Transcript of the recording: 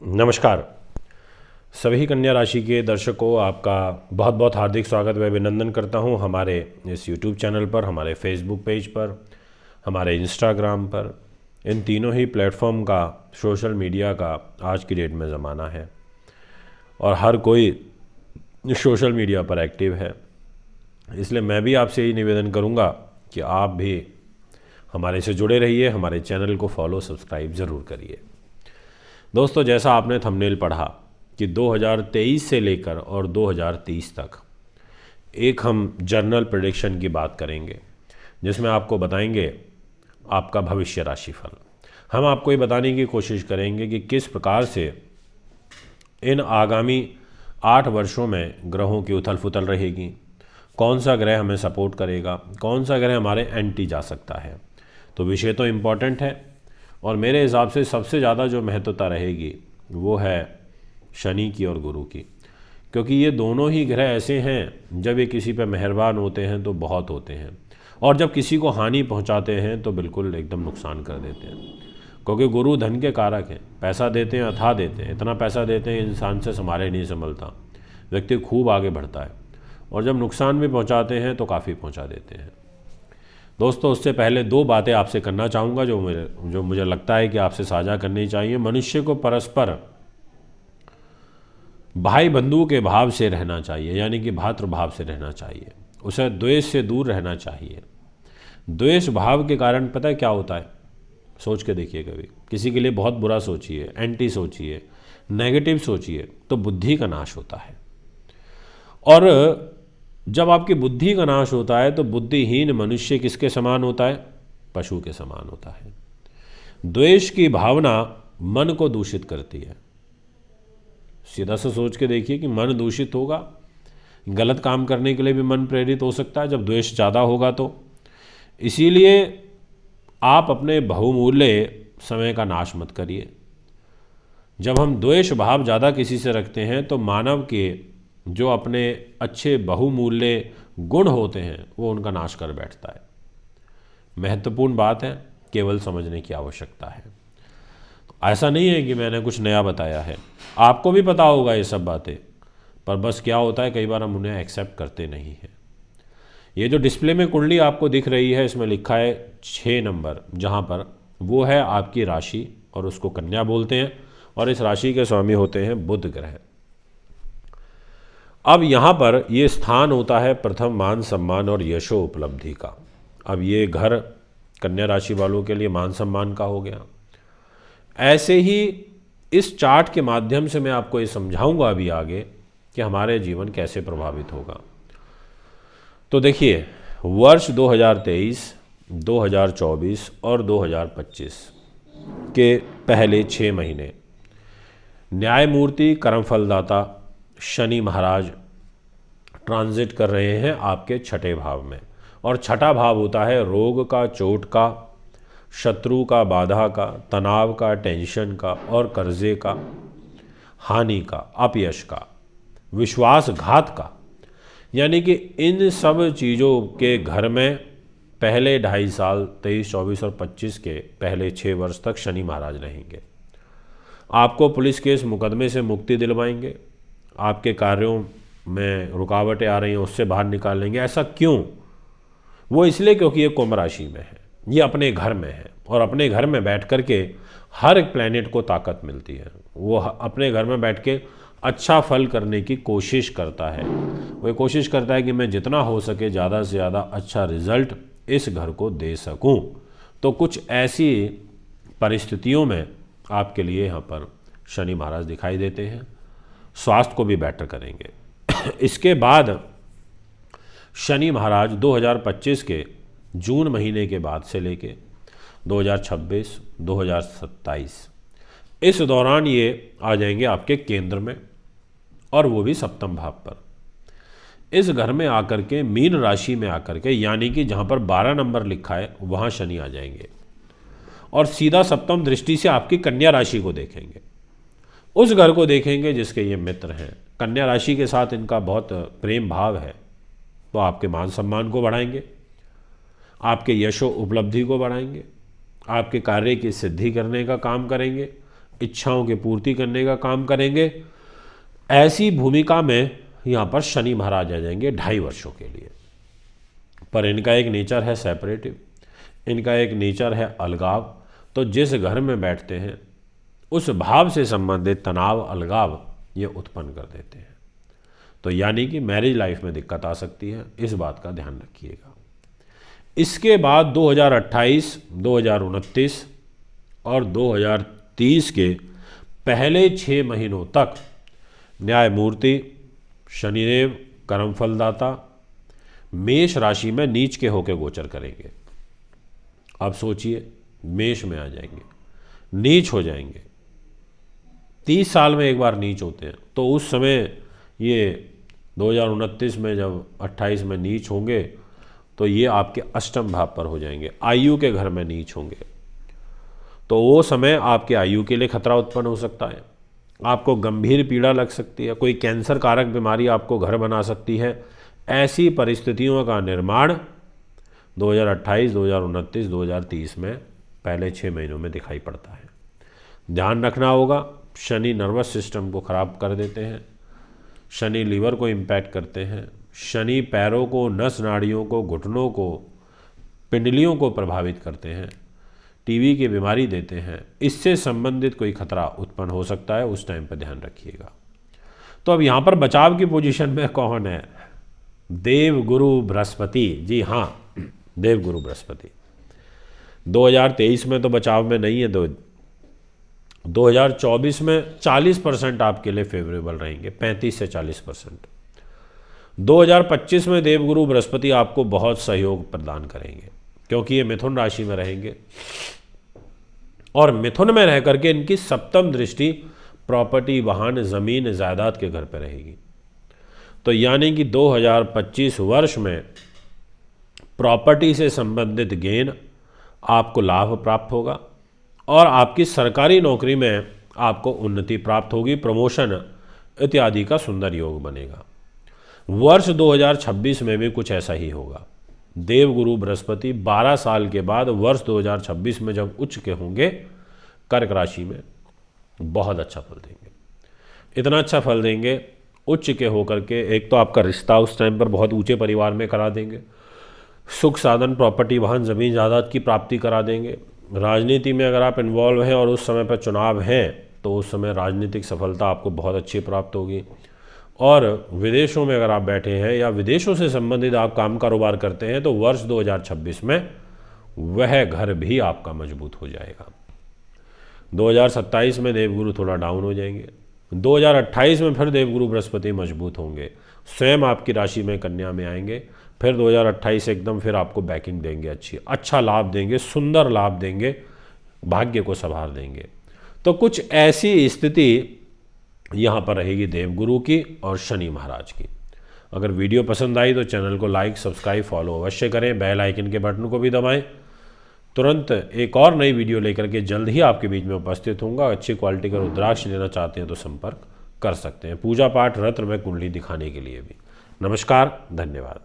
नमस्कार। सभी कन्या राशि के दर्शकों, आपका बहुत बहुत हार्दिक स्वागत व अभिनंदन करता हूं हमारे इस YouTube चैनल पर, हमारे Facebook पेज पर, हमारे Instagram पर। इन तीनों ही प्लेटफॉर्म का, सोशल मीडिया का आज की डेट में ज़माना है और हर कोई सोशल मीडिया पर एक्टिव है। इसलिए मैं भी आपसे यही निवेदन करूंगा कि आप भी हमारे से जुड़े रहिए, हमारे चैनल को फॉलो सब्सक्राइब ज़रूर करिए। दोस्तों, जैसा आपने थंबनेल पढ़ा कि 2023 से लेकर और 2030 तक एक हम जर्नल प्रेडिक्शन की बात करेंगे, जिसमें आपको बताएंगे आपका भविष्य राशिफल। हम आपको ये बताने की कोशिश करेंगे कि किस प्रकार से इन आगामी 8 वर्षों में ग्रहों की उथल पुथल रहेगी, कौन सा ग्रह हमें सपोर्ट करेगा, कौन सा ग्रह हमारे एंटी जा सकता है। तो विषय तो इम्पॉर्टेंट है और मेरे हिसाब से सबसे ज़्यादा जो महत्वता रहेगी वो है शनि की और गुरु की, क्योंकि ये दोनों ही ग्रह ऐसे हैं जब ये किसी पे मेहरबान होते हैं तो बहुत होते हैं, और जब किसी को हानि पहुंचाते हैं तो बिल्कुल एकदम नुकसान कर देते हैं। क्योंकि गुरु धन के कारक हैं, पैसा देते हैं, अथाह देते हैं, इतना पैसा देते हैं इंसान से संभाले नहीं संभलता, व्यक्ति खूब आगे बढ़ता है, और जब नुकसान भी पहुँचाते हैं तो काफ़ी पहुँचा देते हैं। दोस्तों, उससे पहले 2 बातें आपसे करना चाहूँगा जो मुझे लगता है कि आपसे साझा करनी चाहिए। मनुष्य को परस्पर भाई बंधु के भाव से रहना चाहिए, यानी कि भातृभाव से रहना चाहिए। उसे द्वेष से दूर रहना चाहिए। द्वेष भाव के कारण पता है क्या होता है? सोच के देखिए, कभी किसी के लिए बहुत बुरा सोचिए, एंटी सोचिए, नेगेटिव सोचिए, तो बुद्धि का नाश होता है। और जब आपकी बुद्धि का नाश होता है तो बुद्धिहीन मनुष्य किसके समान होता है? पशु के समान होता है। द्वेष की भावना मन को दूषित करती है। सीधा सा सोच के देखिए कि मन दूषित होगा, गलत काम करने के लिए भी मन प्रेरित हो सकता है जब द्वेष ज़्यादा होगा तो। इसीलिए आप अपने बहुमूल्य समय का नाश मत करिए। जब हम द्वेष भाव ज़्यादा किसी से रखते हैं तो मानव के जो अपने अच्छे बहुमूल्य गुण होते हैं वो उनका नाश कर बैठता है। महत्वपूर्ण बात है, केवल समझने की आवश्यकता है। तो ऐसा नहीं है कि मैंने कुछ नया बताया है, आपको भी पता होगा ये सब बातें, पर बस क्या होता है, कई बार हम उन्हें एक्सेप्ट करते नहीं हैं। ये जो डिस्प्ले में कुंडली आपको दिख रही है, इसमें लिखा है 6 नंबर, जहाँ पर वो है आपकी राशि और उसको कन्या बोलते हैं, और इस राशि के स्वामी होते हैं बुध ग्रह। अब यहाँ पर ये स्थान होता है प्रथम मान सम्मान और यशो उपलब्धि का। अब ये घर कन्या राशि वालों के लिए मान सम्मान का हो गया। ऐसे ही इस चार्ट के माध्यम से मैं आपको ये समझाऊंगा अभी आगे कि हमारे जीवन कैसे प्रभावित होगा। तो देखिए, वर्ष 2023, 2024 और 2025 के पहले 6 महीने न्यायमूर्ति कर्मफलदाता शनि महाराज ट्रांजिट कर रहे हैं आपके 6ठे भाव में, और 6ठा भाव होता है रोग का, चोट का, शत्रु का, बाधा का, तनाव का, टेंशन का और कर्जे का, हानि का, अपयश का, विश्वासघात का। यानी कि इन सब चीज़ों के घर में पहले 2.5 साल 23, 24 और 25 के पहले 6 वर्ष तक शनि महाराज रहेंगे। आपको पुलिस केस मुकदमे से मुक्ति दिलवाएंगे, आपके कार्यों में रुकावटें आ रही हैं उससे बाहर निकालेंगे। ऐसा क्यों? वो इसलिए क्योंकि ये कुंभ राशि में है, ये अपने घर में है, और अपने घर में बैठ कर के हर एक प्लैनेट को ताकत मिलती है। वो अपने घर में बैठ के अच्छा फल करने की कोशिश करता है। वो ये कोशिश करता है कि मैं जितना हो सके ज़्यादा से ज़्यादा अच्छा रिजल्ट इस घर को दे सकूं। तो कुछ ऐसी परिस्थितियों में आपके लिए यहाँ पर शनि महाराज दिखाई देते हैं। स्वास्थ्य को भी बेटर करेंगे। इसके बाद शनि महाराज 2025 के जून महीने के बाद से लेके 2026, 2027 इस दौरान ये आ जाएंगे आपके केंद्र में, और वो भी सप्तम भाव पर। इस घर में आकर के, मीन राशि में आकर के, यानी कि जहाँ पर 12 नंबर लिखा है वहाँ शनि आ जाएंगे और सीधा सप्तम दृष्टि से आपकी कन्या राशि को देखेंगे, उस घर को देखेंगे जिसके ये मित्र हैं। कन्या राशि के साथ इनका बहुत प्रेम भाव है, तो आपके मान सम्मान को बढ़ाएंगे, आपके यशो उपलब्धि को बढ़ाएंगे, आपके कार्य की सिद्धि करने का काम करेंगे। इच्छाओं की पूर्ति करने का काम करेंगे। ऐसी भूमिका में यहाँ पर शनि महाराज आ जाएंगे 2.5 वर्षों के लिए। पर इनका एक नेचर है सेपरेटिव, इनका एक नेचर है अलगाव। तो जिस घर में बैठते हैं उस भाव से संबंधित तनाव, अलगाव ये उत्पन्न कर देते हैं। तो यानी कि मैरिज लाइफ में दिक्कत आ सकती है, इस बात का ध्यान रखिएगा। इसके बाद 2028, 2029 और 2030 के पहले 6 महीनों तक न्यायमूर्ति शनिदेव कर्मफलदाता मेष राशि में नीच के होकर गोचर करेंगे। अब सोचिए, मेष में आ जाएंगे, नीच हो जाएंगे। 30 साल में एक बार नीच होते हैं। तो उस समय ये 2029 में जब 28 में नीच होंगे तो ये आपके अष्टम भाव पर हो जाएंगे, आयु के घर में नीच होंगे। तो वो समय आपके आयु के लिए खतरा उत्पन्न हो सकता है, आपको गंभीर पीड़ा लग सकती है, कोई कैंसर कारक बीमारी आपको घर बना सकती है। ऐसी परिस्थितियों का निर्माण 2028, 2029, 2030 में पहले 6 महीनों में दिखाई पड़ता है। ध्यान रखना होगा, शनि नर्वस सिस्टम को खराब कर देते हैं, शनि लीवर को इम्पैक्ट करते हैं, शनि पैरों को, नस नाड़ियों को, घुटनों को, पिंडलियों को प्रभावित करते हैं, टीबी की बीमारी देते हैं। इससे संबंधित कोई खतरा उत्पन्न हो सकता है, उस टाइम पर ध्यान रखिएगा। तो अब यहाँ पर बचाव की पोजीशन में कौन है? देव गुरु बृहस्पति। जी हाँ, देव गुरु बृहस्पति। 2023 में तो बचाव में नहीं है, 2024 में 40% आपके लिए फेवरेबल रहेंगे, 35 से 40%। 2025 में देवगुरु बृहस्पति आपको बहुत सहयोग प्रदान करेंगे, क्योंकि ये मिथुन राशि में रहेंगे और मिथुन में रह करके इनकी 7वीं दृष्टि प्रॉपर्टी, वाहन, ज़मीन, जायदाद के घर पर रहेगी। तो यानी कि 2025 वर्ष में प्रॉपर्टी से संबंधित गेन, आपको लाभ प्राप्त होगा और आपकी सरकारी नौकरी में आपको उन्नति प्राप्त होगी, प्रमोशन इत्यादि का सुंदर योग बनेगा। वर्ष 2026 में भी कुछ ऐसा ही होगा। देवगुरु बृहस्पति 12 साल के बाद वर्ष 2026 में जब उच्च के होंगे कर्क राशि में, बहुत अच्छा फल देंगे। इतना अच्छा फल देंगे उच्च के होकर के, एक तो आपका रिश्ता उस टाइम पर बहुत ऊंचे परिवार में करा देंगे, सुख साधन, प्रॉपर्टी, वाहन, ज़मीन, जायदाद की प्राप्ति करा देंगे। राजनीति में अगर आप इन्वॉल्व हैं और उस समय पर चुनाव हैं तो उस समय राजनीतिक सफलता आपको बहुत अच्छी प्राप्त होगी। और विदेशों में अगर आप बैठे हैं या विदेशों से संबंधित आप काम कारोबार करते हैं तो वर्ष 2026 में वह घर भी आपका मजबूत हो जाएगा। 2027 में देवगुरु थोड़ा डाउन हो जाएंगे, 2028 में फिर देवगुरु बृहस्पति मजबूत होंगे, स्वयं आपकी राशि में कन्या में आएंगे, फिर 2028 एकदम फिर आपको बैकिंग देंगे, अच्छा लाभ देंगे, सुंदर लाभ देंगे, भाग्य को संभाल देंगे। तो कुछ ऐसी स्थिति यहाँ पर रहेगी देवगुरु की और शनि महाराज की। अगर वीडियो पसंद आई तो चैनल को लाइक, सब्सक्राइब, फॉलो अवश्य करें, बेल आइकन के बटन को भी दबाएं। तुरंत एक और नई वीडियो लेकर के जल्द ही आपके बीच में उपस्थित होऊंगा। अच्छी क्वालिटी का रुद्राक्ष लेना चाहते हैं तो संपर्क कर सकते हैं, पूजा पाठ, रत्न में कुंडली दिखाने के लिए भी। नमस्कार, धन्यवाद।